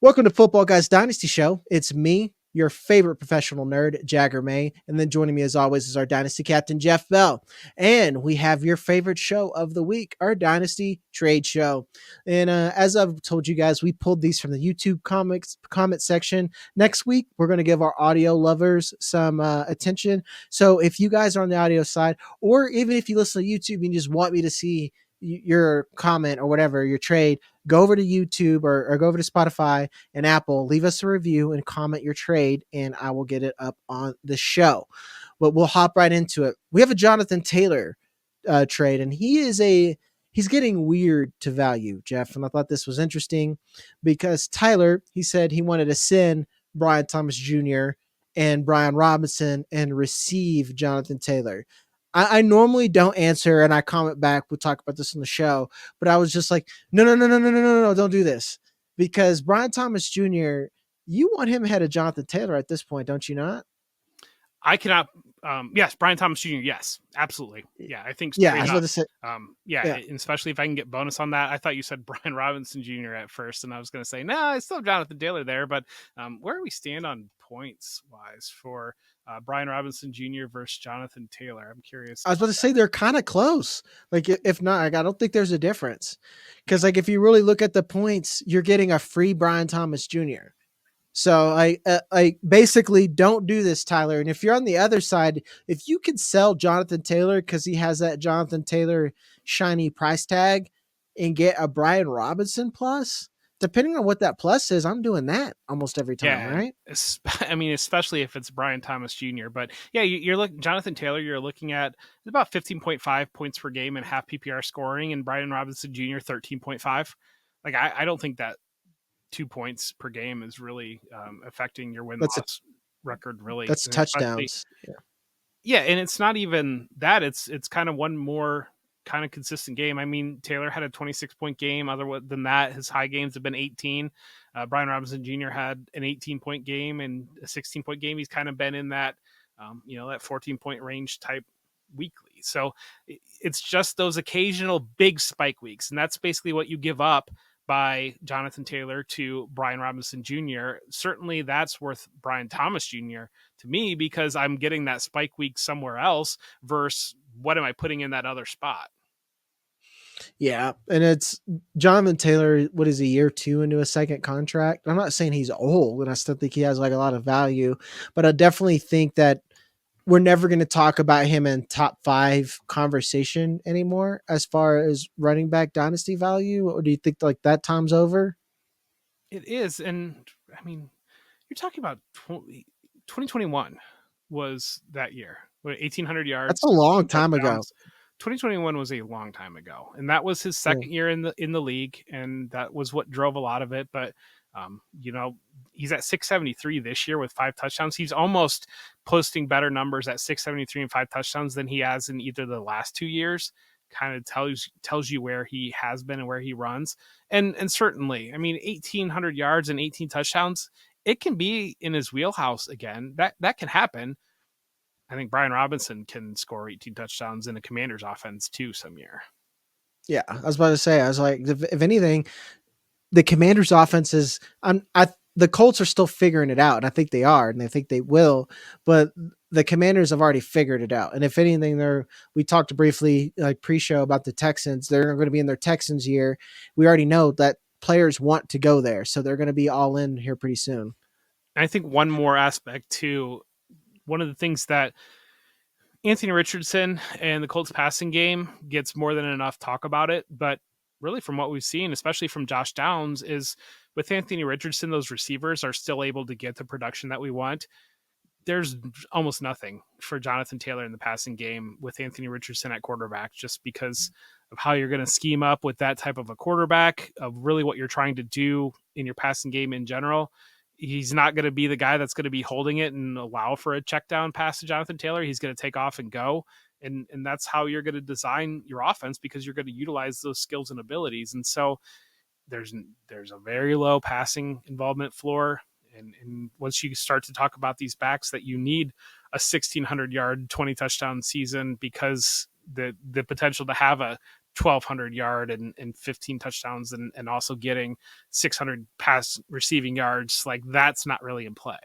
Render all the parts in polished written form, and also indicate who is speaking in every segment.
Speaker 1: Welcome to Football Guys Dynasty Show. It's me, your favorite professional nerd, Jagger May, and then joining me as always is our Dynasty captain, Jeff Bell. And we have your favorite show of the week, our Dynasty Trade Show. And as I've told you guys, we pulled these from the YouTube comment section. Next week, we're going to give our audio lovers some attention. So if you guys are on the audio side, or even if you listen to YouTube and you just want me to see your comment or whatever, your trade, go over to YouTube or go over to Spotify and Apple, leave us a review and comment your trade, and I will get it up on the show. But we'll hop right into it. We have a Jonathan Taylor trade, and he's getting weird to value, Jeff. And I thought this was interesting because Tyler, he said he wanted to send Brian Thomas Jr. and Brian Robinson and receive Jonathan Taylor. I normally don't answer and I comment back. We'll talk about this on the show, but I was just like, no, don't do this because Brian Thomas Jr., you want him ahead of Jonathan Taylor at this point, don't you not?
Speaker 2: I cannot. Yes, Brian Thomas Jr. Yes, absolutely. Yeah, I think.
Speaker 1: Yeah, I was about to say.
Speaker 2: Yeah, and especially if I can get bonus on that. I thought you said Brian Robinson Jr. at first, and I was going to say, no, I still have Jonathan Taylor there. But where do we stand on points wise for Brian Robinson Jr. versus Jonathan Taylor? I'm curious.
Speaker 1: I was about to say they're kind of close. Like, if not, like, I don't think there's a difference because, like, if you really look at the points, you're getting a free Brian Thomas Jr. So I basically don't do this, Tyler. And if you're on the other side, if you could sell Jonathan Taylor because he has that Jonathan Taylor shiny price tag and get a Brian Robinson plus, depending on what that plus is, I'm doing that almost every time, right?
Speaker 2: I mean, especially if it's Brian Thomas Jr. But yeah, you're looking Jonathan Taylor. You're looking at about 15.5 points per game and half PPR scoring, and Brian Robinson Jr. 13.5. Like I don't think that 2 points per game is really affecting your win-loss record. Really,
Speaker 1: that's touchdowns.
Speaker 2: Yeah, and it's not even that. It's kind of one more kind of consistent game. I mean, Taylor had a 26-point game. Other than that, his high games have been 18. Brian Robinson Jr. had an 18-point game and a 16-point game. He's kind of been in that, that 14-point range type weekly. So it's just those occasional big spike weeks, and that's basically what you give up by Jonathan Taylor to Brian Robinson Jr. Certainly that's worth Brian Thomas Jr. to me because I'm getting that spike week somewhere else versus what am I putting in that other spot?
Speaker 1: Yeah, and it's Jonathan Taylor, what is he, year 2 into a second contract? I'm not saying he's old, and I still think he has like a lot of value, but I definitely think that we're never going to talk about him in top 5 conversation anymore as far as running back dynasty value. Or do you think like that time's over?
Speaker 2: It is. And I mean, you're talking about 2021 was that year. 1,800 yards.
Speaker 1: That's a long time ago.
Speaker 2: 2021 was a long time ago, and that was his second year in the league, and that was what drove a lot of it. But he's at 673 this year with 5 touchdowns. He's almost posting better numbers at 673 and 5 touchdowns than he has in either the last 2 years. Kind of tells you where he has been and where he runs. And certainly, I mean, 1,800 yards and 18 touchdowns, it can be in his wheelhouse again. That can happen. I think Brian Robinson can score 18 touchdowns in a Commander's offense too some year.
Speaker 1: Yeah, I was about to say, I was like, if anything, the Commanders' offense is, the Colts are still figuring it out, and I think they are, and I think they will. But the Commanders have already figured it out, and if anything, we talked briefly like pre-show about the Texans. They're going to be in their Texans year. We already know that players want to go there, so they're going to be all in here pretty soon.
Speaker 2: I think one more aspect too. One of the things that Anthony Richardson and the Colts passing game gets more than enough talk about it, but really from what we've seen, especially from Josh Downs, is with Anthony Richardson, those receivers are still able to get the production that we want. There's almost nothing for Jonathan Taylor in the passing game with Anthony Richardson at quarterback, just because of how you're going to scheme up with that type of a quarterback, of really what you're trying to do in your passing game in general. He's not going to be the guy that's going to be holding it and allow for a check down pass to Jonathan Taylor. He's going to take off and go. And that's how you're going to design your offense, because you're going to utilize those skills and abilities. And so there's a very low passing involvement floor. And once you start to talk about these backs that you need a 1,600 yard, 20 touchdown season, because the potential to have a 1,200 yard and 15 touchdowns and also getting 600 pass receiving yards, like that's not really in play.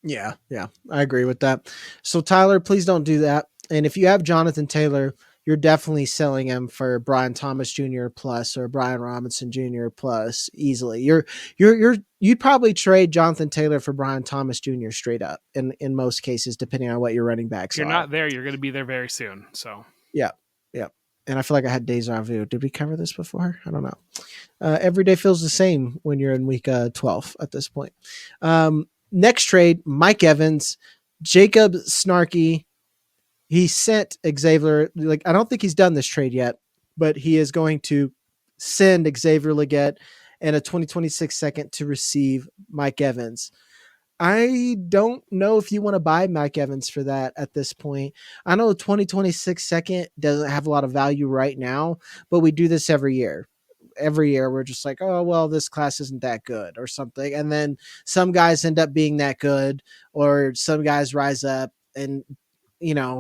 Speaker 1: Yeah, yeah, I agree with that. So Tyler, please don't do that. And if you have Jonathan Taylor, you're definitely selling him for Brian Thomas Jr. plus or Brian Robinson Jr. plus easily. You'd probably trade Jonathan Taylor for Brian Thomas Jr. straight up in most cases, depending on what your running
Speaker 2: If
Speaker 1: backs
Speaker 2: you're
Speaker 1: are.
Speaker 2: not there, you're going to be there very soon. So
Speaker 1: Yeah, yeah. And I feel like I had deja vu. Did we cover this before? I don't know. Every day feels the same when you're in week 12 at this point. Next trade, Mike Evans, Jacob Snarky. He sent Xavier, like, I don't think he's done this trade yet, but he is going to send Xavier Legette and a 2026 second to receive Mike Evans. I don't know if you want to buy Mike Evans for that at this point. I know the 2026 second doesn't have a lot of value right now, but we do this every year. Every year we're just like, oh, well, this class isn't that good or something. And then some guys end up being that good, or some guys rise up and,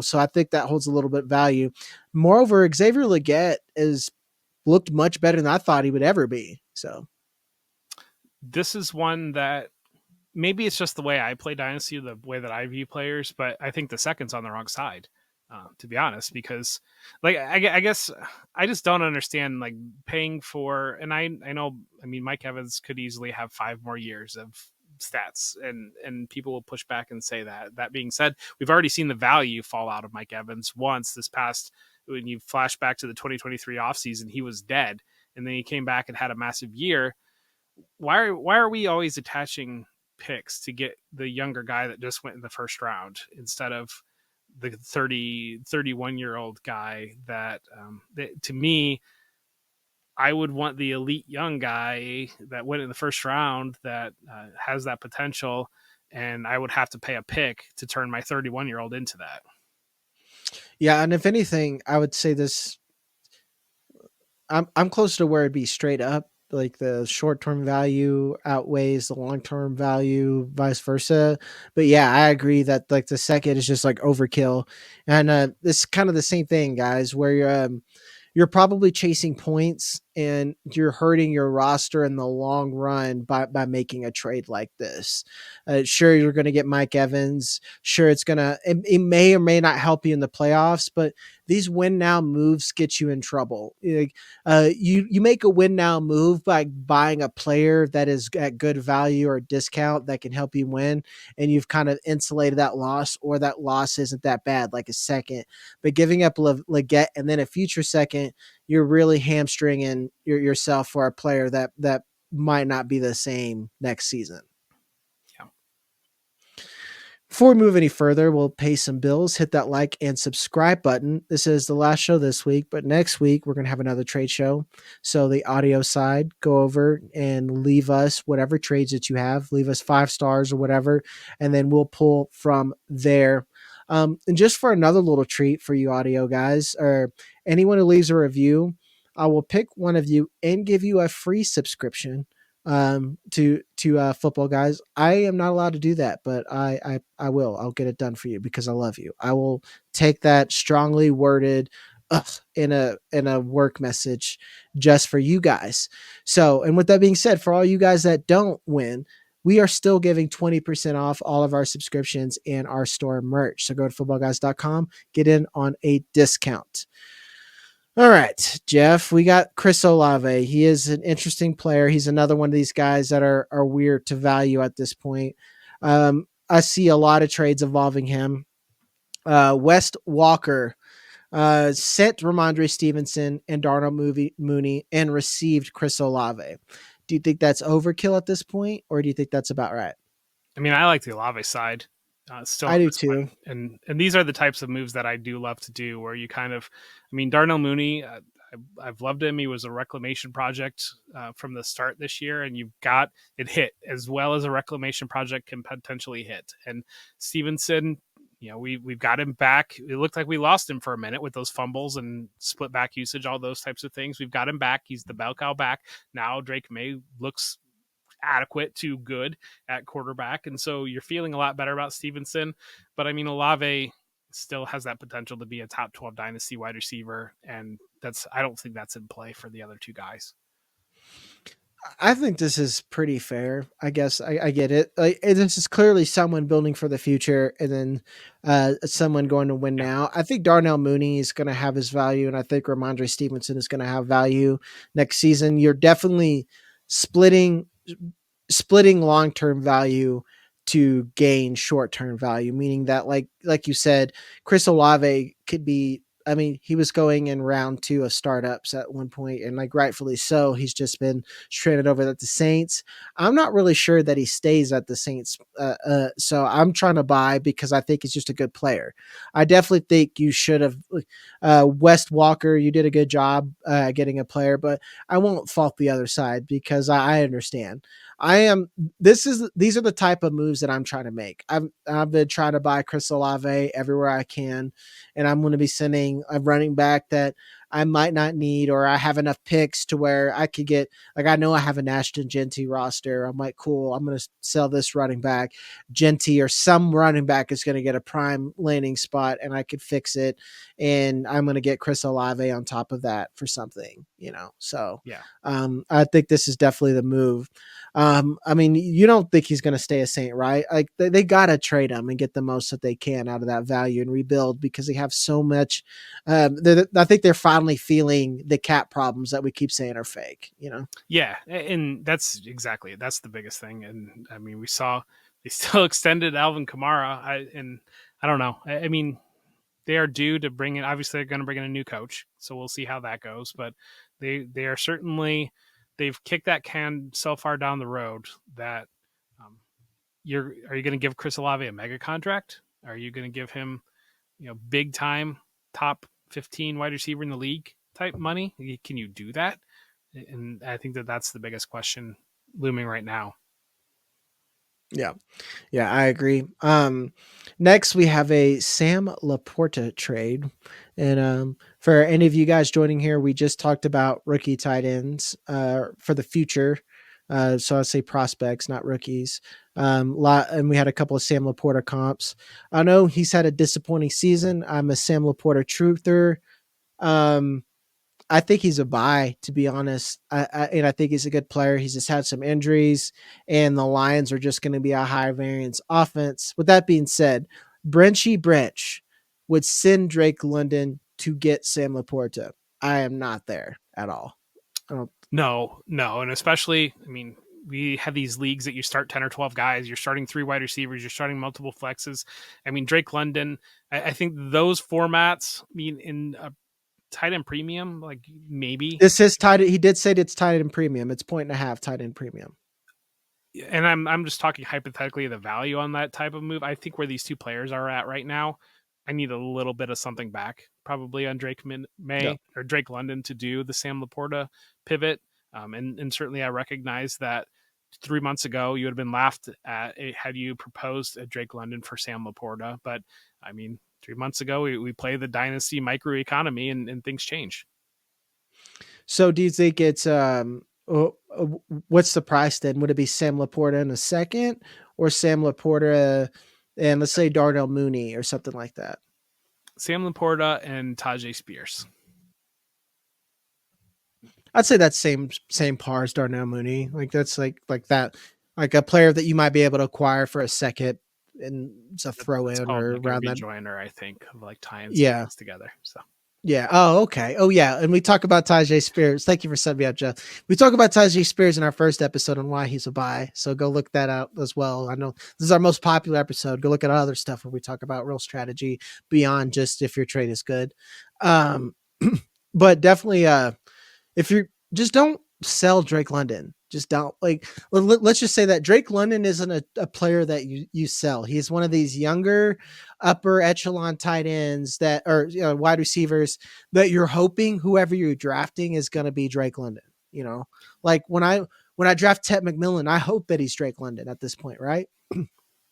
Speaker 1: so I think that holds a little bit of value. Moreover, Xavier Legette is looked much better than I thought he would ever be. So
Speaker 2: this is one that maybe it's just the way I play Dynasty, the way that I view players, but I think the second's on the wrong side, to be honest, because like I guess I just don't understand like paying for, and I know, I mean, Mike Evans could easily have 5 more years of stats, and people will push back and say that. That being said, we've already seen the value fall out of Mike Evans once this past. When you flash back to the 2023 offseason, he was dead, and then he came back and had a massive year. Why are we always attaching picks to get the younger guy that just went in the first round instead of the 31-year-old guy that to me, I would want the elite young guy that went in the first round that has that potential, and I would have to pay a pick to turn my 31-year-old into that.
Speaker 1: yeah, and if anything, I would say this. I'm close to where it'd be straight up. Like the short term value outweighs the long term value, vice versa. But yeah, I agree that like the second is just like overkill, and it's kind of the same thing, guys. Where you're probably chasing points and you're hurting your roster in the long run by making a trade like this. Sure, you're going to get Mike Evans. Sure, it may or may not help you in the playoffs, but these win now moves get you in trouble. Like, you make a win now move by buying a player that is at good value or discount that can help you win, and you've kind of insulated that loss, or that loss isn't that bad, like a second. But giving up Legette and then a future second, you're really hamstringing yourself for a player that might not be the same next season.
Speaker 2: Yeah.
Speaker 1: Before we move any further, we'll pay some bills, hit that like and subscribe button. This is the last show this week, but next week we're going to have another trade show. So the audio side, go over and leave us whatever trades that you have, leave us 5 stars or whatever, and then we'll pull from there. And just for another little treat for you audio guys, or anyone who leaves a review, I will pick one of you and give you a free subscription to Football Guys. I am not allowed to do that, but I will. I'll get it done for you because I love you. I will take that strongly worded in a work message just for you guys. So, and with that being said, for all you guys that don't win, we are still giving 20% off all of our subscriptions and our store merch. So go to footballguys.com, get in on a discount. All right, Jeff, we got Chris Olave. He is an interesting player. He's another one of these guys that are weird to value at this point. I see a lot of trades involving him. West Walker sent Ramondre Stevenson and Darnell Mooney and received Chris Olave. Do you think that's overkill at this point, or do you think that's about right?
Speaker 2: I mean, I like the Olave side still
Speaker 1: I
Speaker 2: on
Speaker 1: do
Speaker 2: this
Speaker 1: too.
Speaker 2: one, and these are the types of moves that I do love to do, where you kind of, I mean, Darnell Mooney, I've loved him. He was a reclamation project from the start this year, and you've got it hit as well as a reclamation project can potentially hit. And Stevenson, you know, we've got him back. It looked like we lost him for a minute with those fumbles and split back usage, all those types of things. We've got him back. He's the bell cow back now. Drake May looks adequate to good at quarterback. And so you're feeling a lot better about Stevenson. But I mean, Olave still has that potential to be a top 12 dynasty wide receiver. And I don't think that's in play for the other two guys.
Speaker 1: I think this is pretty fair. I guess I get it. Like, this is clearly someone building for the future, and then someone going to win
Speaker 2: Yeah.
Speaker 1: now. I think Darnell Mooney is going to have his value, and I think Ramondre Stevenson is going to have value next season. You're definitely splitting splitting long-term value to gain short-term value, meaning that like you said, Chris Olave could be, I mean, he was going in round 2 of startups at one point, and like rightfully so, he's just been traded over at the Saints. I'm not really sure that he stays at the Saints, so I'm trying to buy because I think he's just a good player. I definitely think you should have West Walker. You did a good job getting a player, but I won't fault the other side because I understand. I am. These are the type of moves that I'm trying to make. I've been trying to buy Chris Olave everywhere I can, and I'm going to be sending a running back that I might not need, or I have enough picks to where I could get. Like, I know I have an Ashton Genty roster. I'm like, cool. I'm going to sell this running back, Genty, or some running back is going to get a prime landing spot, and I could fix it, and I'm going to get Chris Olave on top of that for something, So
Speaker 2: Yeah.
Speaker 1: I think this is definitely the move. I mean, you don't think he's going to stay a Saint, right? Like they got to trade him and get the most that they can out of that value and rebuild because they have so much. I think they're finally feeling the cap problems that we keep saying are fake.
Speaker 2: Yeah, and that's the biggest thing. And I mean, we saw they still extended Alvin Kamara. I don't know. I mean, they are due to bring in. Obviously, they're going to bring in a new coach, so we'll see how that goes. But they are certainly they've kicked that can so far down the road that um, are you going to give Chris Olave a mega contract? Are you going to give him big time top 15 wide receiver in the league type money? Can you do that? And I think that's the biggest question looming right now.
Speaker 1: Yeah. Yeah, I agree. Next we have a Sam Laporta trade. And for any of you guys joining here, we just talked about rookie tight ends for the future. So I'd say prospects, not rookies. And we had a couple of Sam Laporta comps. I know he's had a disappointing season. I'm a Sam Laporta truther. Um, I think he's a buy, to be honest. And I think he's a good player. He's just had some injuries, and the Lions are just going to be a high variance offense. With that being said, Brenchy Brench would send Drake London to get Sam Laporta. I am not there at all. I don't.
Speaker 2: No, and especially, I mean, we have these leagues that you start 10 or 12 guys, you're starting 3 wide receivers, you're starting multiple flexes. I mean, Drake London, I think those formats, I mean, in a tight end premium, like maybe.
Speaker 1: This is tied. He did say it's tied in premium. It's 1.5 tied in premium.
Speaker 2: And I'm just talking hypothetically the value on that type of move. I think where these two players are at right now, I need a little bit of something back, probably on Drake
Speaker 1: Yeah.
Speaker 2: May or Drake London to do the Sam Laporta pivot. And certainly I recognize that 3 months ago you would have been laughed at had you proposed a Drake London for Sam Laporta. But I mean, 3 months ago we play the Dynasty microeconomy and things change.
Speaker 1: So do you think it's what's the price then? Would it be Sam Laporta in a second, or Sam Laporta and let's say Darnell Mooney or something like that?
Speaker 2: Sam Laporta and Tajay Spears.
Speaker 1: I'd say that's same par as Darnell Mooney. Like that's like that, like a player that you might be able to acquire for a second and it's a throw
Speaker 2: It's
Speaker 1: in
Speaker 2: called
Speaker 1: or
Speaker 2: like a
Speaker 1: around that.
Speaker 2: rejoiner, I think, of like tying some
Speaker 1: Yeah.
Speaker 2: things together. So
Speaker 1: Yeah. Oh, okay. Oh, yeah. And we talk about Tajay Spears. Thank you for setting me up, Jeff. We talk about Tajay Spears in our first episode on why he's a buy. So go look that out as well. I know this is our most popular episode. Go look at other stuff where we talk about real strategy beyond just if your trade is good. Um, but definitely, if you just don't sell Drake London, just don't let's just say that Drake London isn't a player that you sell. He's one of these younger upper echelon tight ends that are wide receivers that you're hoping whoever you're drafting is going to be Drake London. Like when I draft Ted McMillan, I hope that he's Drake London at this point, right?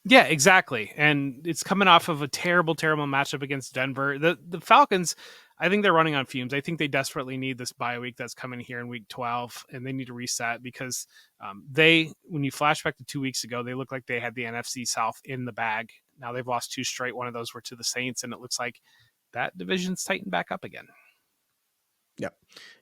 Speaker 2: yeah, exactly. And it's coming off of a terrible, terrible matchup against Denver. The Falcons, I think they're running on fumes. I think they desperately need this bye week that's coming here in week 12, and they need to reset because when you flash back to 2 weeks ago, they looked like they had the NFC South in the bag. Now they've lost 2 straight. One of those were to the Saints, and it looks like that division's tightened back up again.
Speaker 1: Yep.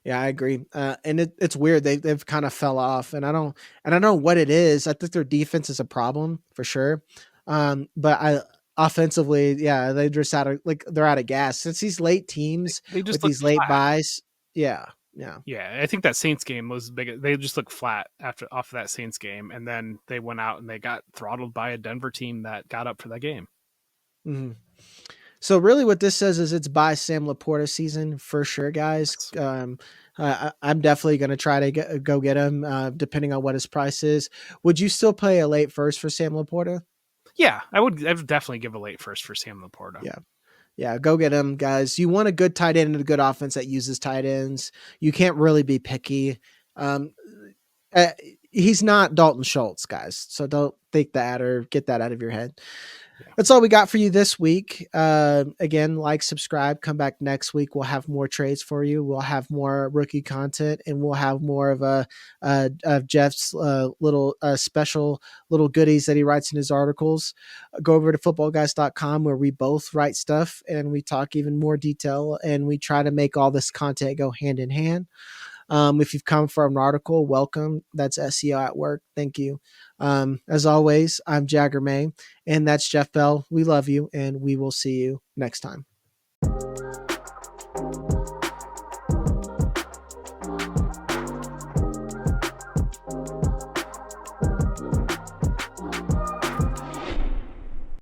Speaker 1: Yeah, I agree. And it's weird. They've kind of fell off, and I don't know what it is. I think their defense is a problem for sure. But I offensively, yeah, they just out of like they're out of gas since these late teams
Speaker 2: They
Speaker 1: with
Speaker 2: just look
Speaker 1: these late
Speaker 2: flat.
Speaker 1: buys. Yeah, yeah.
Speaker 2: Yeah, I think that Saints game was big. They just looked flat after off of that Saints game, and then they went out and they got throttled by a Denver team that got up for that game.
Speaker 1: Hmm. So really, what this says is it's buy Sam Laporta season for sure, guys.
Speaker 2: Yes.
Speaker 1: I'm definitely going to try to go get him, depending on what his price is. Would you still play a late first for Sam Laporta?
Speaker 2: Yeah, I would definitely give a late first for Sam Laporta.
Speaker 1: Yeah. Yeah, go get him, guys. You want a good tight end and a good offense that uses tight ends. You can't really be picky. Um, uh, he's not Dalton Schultz, guys. So don't think that or get that out of your head.
Speaker 2: Yeah.
Speaker 1: That's all we got for you this week. Again, like, subscribe, come back next week. We'll have more trades for you. We'll have more rookie content, and we'll have more of Jeff's little special little goodies that he writes in his articles. Go over to footballguys.com where we both write stuff and we talk even more detail, and we try to make all this content go hand in hand. If you've come from an article, welcome. That's SEO at work. Thank you. As always, I'm Jagger May, and that's Jeff Bell. We love you, and we will see you next time.